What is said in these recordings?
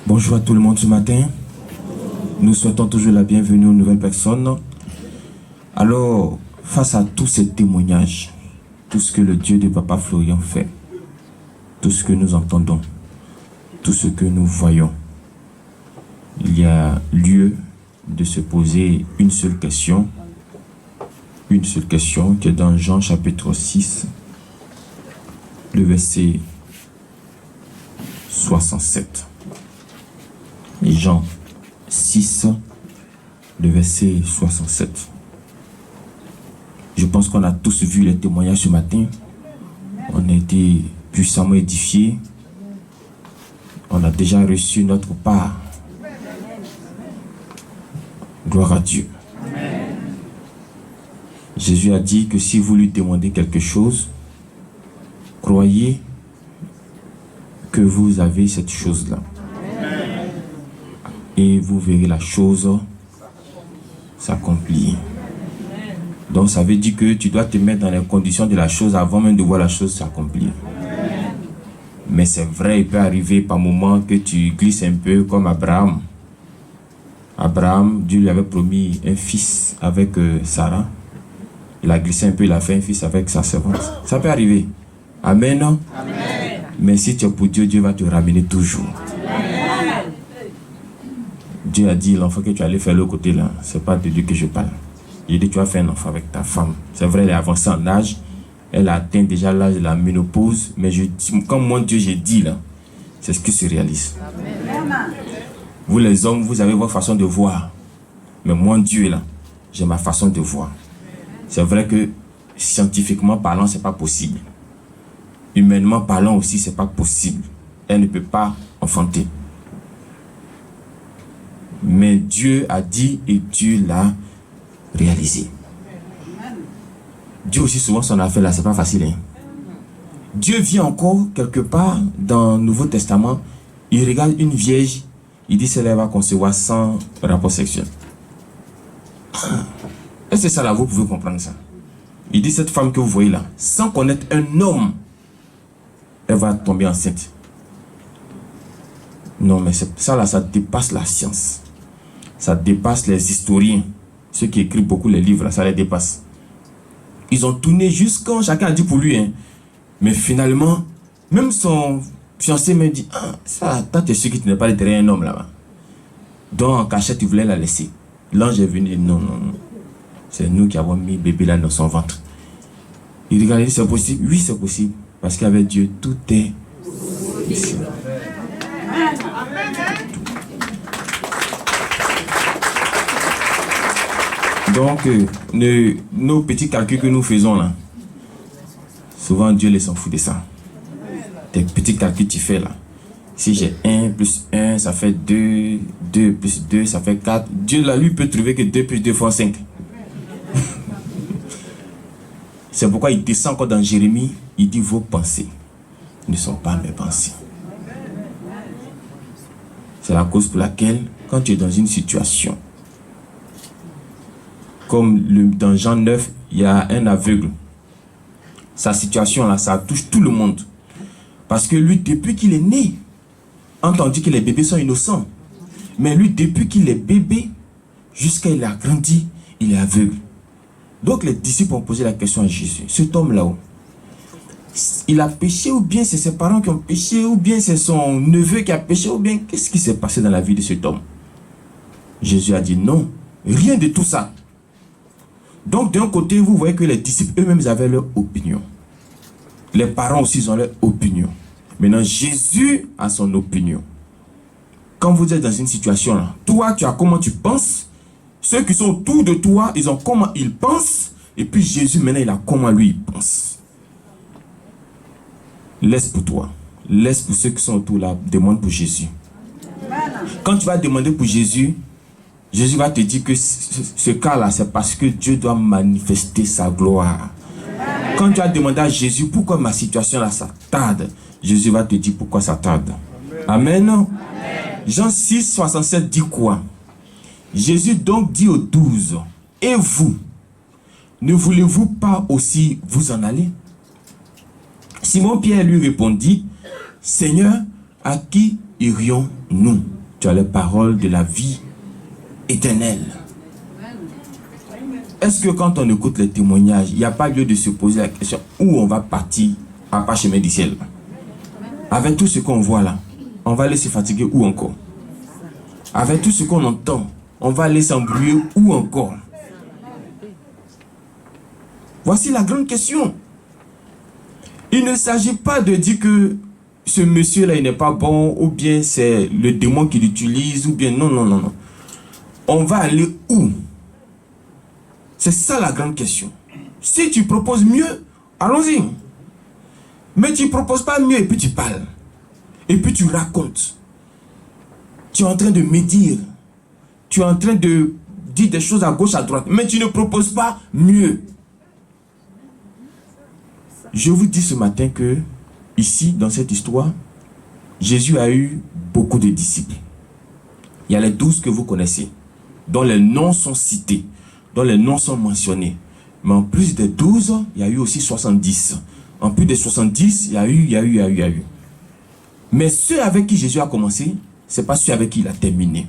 Bonjour à tout le monde ce matin. Nous souhaitons toujours la bienvenue aux nouvelles personnes. Alors, face à tous ces témoignages, tout ce que le Dieu de Papa Florian fait, tout ce que nous entendons, tout ce que nous voyons, il y a lieu de se poser une seule question qui est dans Jean chapitre 6, le verset 67. Et Jean 6, le verset 67. Je pense qu'on a tous vu les témoignages ce matin. On a été puissamment édifiés. On a déjà reçu notre part. Gloire à Dieu. Amen. Jésus a dit que si vous lui demandez quelque chose, croyez que vous avez cette chose-là. Et vous verrez la chose s'accomplir. Donc ça veut dire que tu dois te mettre dans les conditions de la chose avant même de voir la chose s'accomplir. Mais c'est vrai, il peut arriver par moments que tu glisses un peu comme Abraham. Abraham, Dieu lui avait promis un fils avec Sarah. Il a glissé un peu, il a fait un fils avec sa servante. Ça peut arriver. Amen. Amen. Mais si tu es pour Dieu, Dieu va te ramener toujours. Dieu a dit, l'enfant que tu allais faire de l'autre côté là, c'est pas de Dieu que je parle. Il dit, tu vas faire un enfant avec ta femme. C'est vrai, elle est avancée en âge. Elle a atteint déjà l'âge de la ménopause. Mais comme moi, Dieu, j'ai dit là, c'est ce qui se réalise. Amen. Vous les hommes, vous avez votre façon de voir. Mais moi, Dieu là, j'ai ma façon de voir. C'est vrai que scientifiquement parlant, c'est pas possible. Humainement parlant aussi, c'est pas possible. Elle ne peut pas enfanter. Mais Dieu a dit et Dieu l'a réalisé. Dieu aussi souvent son affaire là, c'est pas facile. Hein? Dieu vit encore quelque part dans le Nouveau Testament. Il regarde une vierge, il dit celle-là va concevoir sans rapport sexuel. Est-ce que ça là, vous pouvez comprendre ça? Il dit cette femme que vous voyez là, sans connaître un homme, elle va tomber enceinte. Non mais ça là, ça dépasse la science. Ça dépasse les historiens. Ceux qui écrivent beaucoup les livres, là, ça les dépasse. Ils ont tourné jusqu'à chacun a dit pour lui. Hein. Mais finalement, même son fiancé me dit, ah, ça, toi tu es sûr que tu n'es pas derrière un homme là-bas. Donc en cachette, tu voulais la laisser. L'ange est venu, non, non, non. C'est nous qui avons mis bébé là dans son ventre. Il regarde, il dit, c'est possible? Oui, c'est possible. Parce qu'avec Dieu, tout est possible. Donc, nos petits calculs que nous faisons là, souvent Dieu les s'en fout de ça. Tes petits calculs que tu fais là. Si j'ai 1 plus 1, ça fait 2, 2 plus 2, ça fait 4. Dieu là, lui, peut trouver que 2 plus 2 font 5. C'est pourquoi il descend encore dans Jérémie, il dit vos pensées ne sont pas mes pensées. C'est la cause pour laquelle, quand tu es dans une situation, comme dans Jean 9, il y a un aveugle. Sa situation là, ça touche tout le monde. Parce que lui, depuis qu'il est né, entendu que les bébés sont innocents. Mais lui, depuis qu'il est bébé, jusqu'à il a grandi, il est aveugle. Donc les disciples ont posé la question à Jésus. Cet homme là-haut, il a péché ou bien c'est ses parents qui ont péché ou bien c'est son neveu qui a péché ou bien qu'est-ce qui s'est passé dans la vie de cet homme? Jésus a dit non, rien de tout ça. Donc d'un côté, vous voyez que les disciples eux-mêmes avaient leur opinion. Les parents aussi ont leur opinion. Maintenant, Jésus a son opinion. Quand vous êtes dans une situation là, toi, tu as comment tu penses. Ceux qui sont autour de toi, ils ont comment ils pensent. Et puis Jésus, maintenant, il a comment lui, il pense. Laisse pour toi. Laisse pour ceux qui sont autour là. Demande pour Jésus. Quand tu vas demander pour Jésus, Jésus va te dire que ce cas-là, c'est parce que Dieu doit manifester sa gloire. Quand tu as demandé à Jésus, pourquoi ma situation là, ça tarde, Jésus va te dire pourquoi ça tarde. Amen. Amen. Jean 6, 67 dit quoi? Jésus donc dit aux 12, et vous, ne voulez-vous pas aussi vous en aller? Simon Pierre lui répondit, Seigneur, à qui irions-nous? Tu as les paroles de la vie éternelle. Est-ce que quand on écoute les témoignages, il n'y a pas lieu de se poser la question où on va partir à part chemin du ciel? Avec tout ce qu'on voit là, on va aller se fatiguer où encore? Avec tout ce qu'on entend, on va aller s'embrouiller où encore? Voici la grande question. Il ne s'agit pas de dire que ce monsieur-là, il n'est pas bon, ou bien c'est le démon qui l'utilise, ou bien non, non, non, non. On va aller où? C'est ça la grande question. Si tu proposes mieux, allons-y. Mais tu ne proposes pas mieux et puis tu parles. Et puis tu racontes. Tu es en train de médire. Tu es en train de dire des choses à gauche, à droite. Mais tu ne proposes pas mieux. Je vous dis ce matin que, ici, dans cette histoire, Jésus a eu beaucoup de disciples. Il y a les 12 que vous connaissez, dont les noms sont cités, dont les noms sont mentionnés. Mais en plus des 12, il y a eu aussi 70. En plus des 70, il y a eu. Mais ceux avec qui Jésus a commencé, ce n'est pas ceux avec qui il a terminé.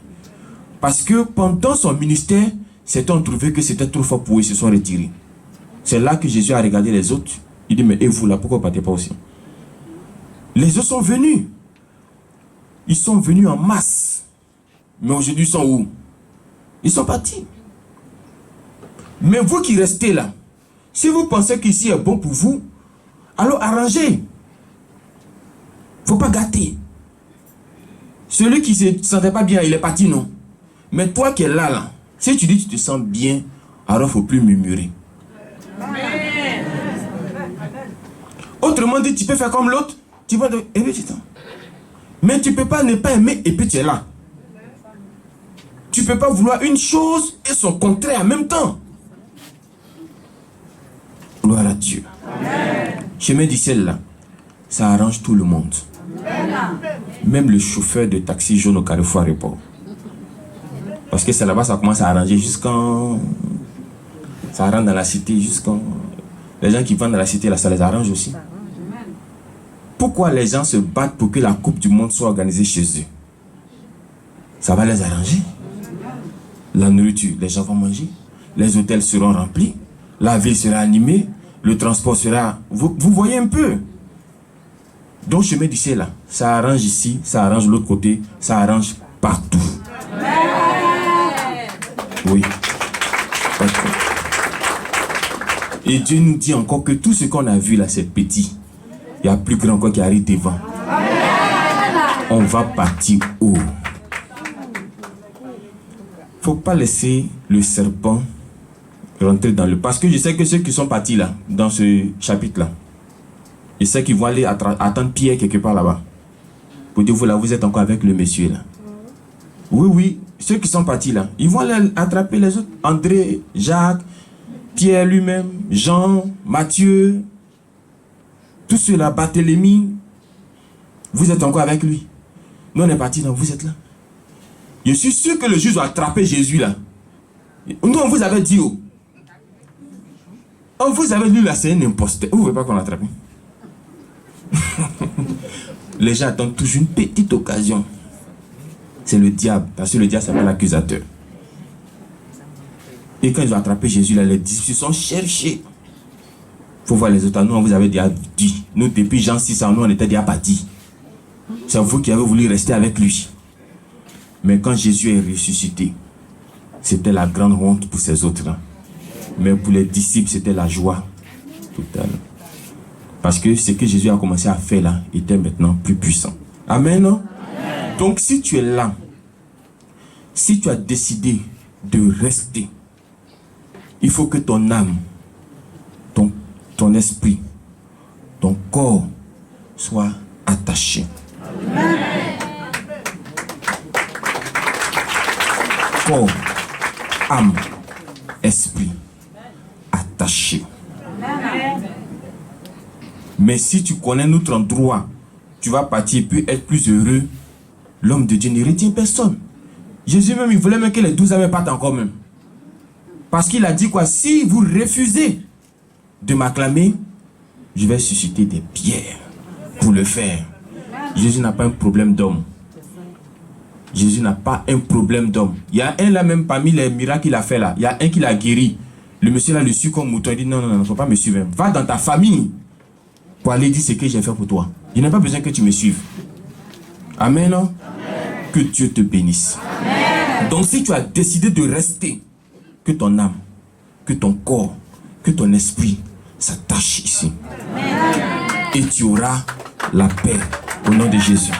Parce que pendant son ministère, certains ont trouvé que c'était trop fort pour eux, ils se sont retirés. C'est là que Jésus a regardé les autres. Il dit, mais et vous là, pourquoi vous ne partez pas aussi? Les autres sont venus. Ils sont venus en masse. Mais aujourd'hui, ils sont où? Ils sont partis. Mais vous qui restez là, si vous pensez qu'ici est bon pour vous, alors arrangez. Il ne faut pas gâter. Celui qui ne se sentait pas bien, il est parti, non? Mais toi qui es là, si tu dis que tu te sens bien, alors il ne faut plus murmurer. Amen. Autrement dit, tu peux faire comme l'autre, tu vas de... Mais tu ne peux pas ne pas aimer et puis tu es là. Tu ne peux pas vouloir une chose et son contraire en même temps. Gloire à Dieu. Amen. Chemin du ciel là, ça arrange tout le monde. Amen. Même le chauffeur de taxi jaune au Carrefour Aéroport. Parce que c'est là-bas ça commence à arranger jusqu'en... Ça rentre dans la cité jusqu'en... Les gens qui vendent dans la cité là, ça les arrange aussi. Pourquoi les gens se battent pour que la Coupe du Monde soit organisée chez eux? Ça va les arranger. La nourriture, les gens vont manger. Les hôtels seront remplis. La ville sera animée. Le transport sera... Vous voyez un peu. Donc, chemin du ciel là, ça arrange ici, ça arrange l'autre côté, ça arrange partout. Oui. Et Dieu nous dit encore que tout ce qu'on a vu là, c'est petit. Il y a plus grand encore qui arrive devant. On va partir haut. Faut pas laisser le serpent rentrer dans le... Parce que je sais que ceux qui sont partis là, dans ce chapitre-là, je sais qu'ils vont aller attendre Pierre quelque part là-bas. Pour dire, vous là, vous êtes encore avec le monsieur là. Oui, oui, ceux qui sont partis là, ils vont aller attraper les autres. André, Jacques, Pierre lui-même, Jean, Matthieu, tous ceux-là, Barthélemy, vous êtes encore avec lui. Nous on est partis, donc vous êtes là. Je suis sûr que le juge va attraper Jésus là. Nous on vous avait dit, oh. On vous avait dit là, c'est un imposteur. Vous ne voulez pas qu'on l'attrape? Les gens attendent toujours une petite occasion. C'est le diable, parce que le diable s'appelle l'accusateur. Et quand ils ont attrapé Jésus là, les disciples sont cherchés. Il faut voir les autres. Nous on vous avait déjà dit. Nous depuis Jean 6 ans, nous on était déjà partis. C'est vous qui avez voulu rester avec lui. Mais quand Jésus est ressuscité, c'était la grande honte pour ces autres-là. Mais pour les disciples, c'était la joie totale. Parce que ce que Jésus a commencé à faire là, était maintenant plus puissant. Amen, non? Amen. Donc si tu es là, si tu as décidé de rester, il faut que ton âme, ton esprit, ton corps soit attaché. Amen. Corps, âme, esprit, attaché. Amen. Mais si tu connais notre endroit, tu vas partir et puis être plus heureux. L'homme de Dieu ne retient personne. Jésus même, il voulait même que les 12 âmes partent encore même. Parce qu'il a dit quoi? Si vous refusez de m'acclamer, je vais susciter des pierres pour le faire. Jésus n'a pas un problème d'homme. Jésus n'a pas un problème d'homme. Il y a un là même parmi les miracles qu'il a fait là. Il y a un qui l'a guéri. Le monsieur là le suit comme mouton. Il dit non, non, non, il ne faut pas me suivre. Va dans ta famille pour aller dire ce que j'ai fait pour toi. Je n'ai pas besoin que tu me suives. Amen, non? Amen. Que Dieu te bénisse. Amen. Donc si tu as décidé de rester, que ton âme, que ton corps, que ton esprit s'attache ici. Amen. Et tu auras la paix au nom de Jésus.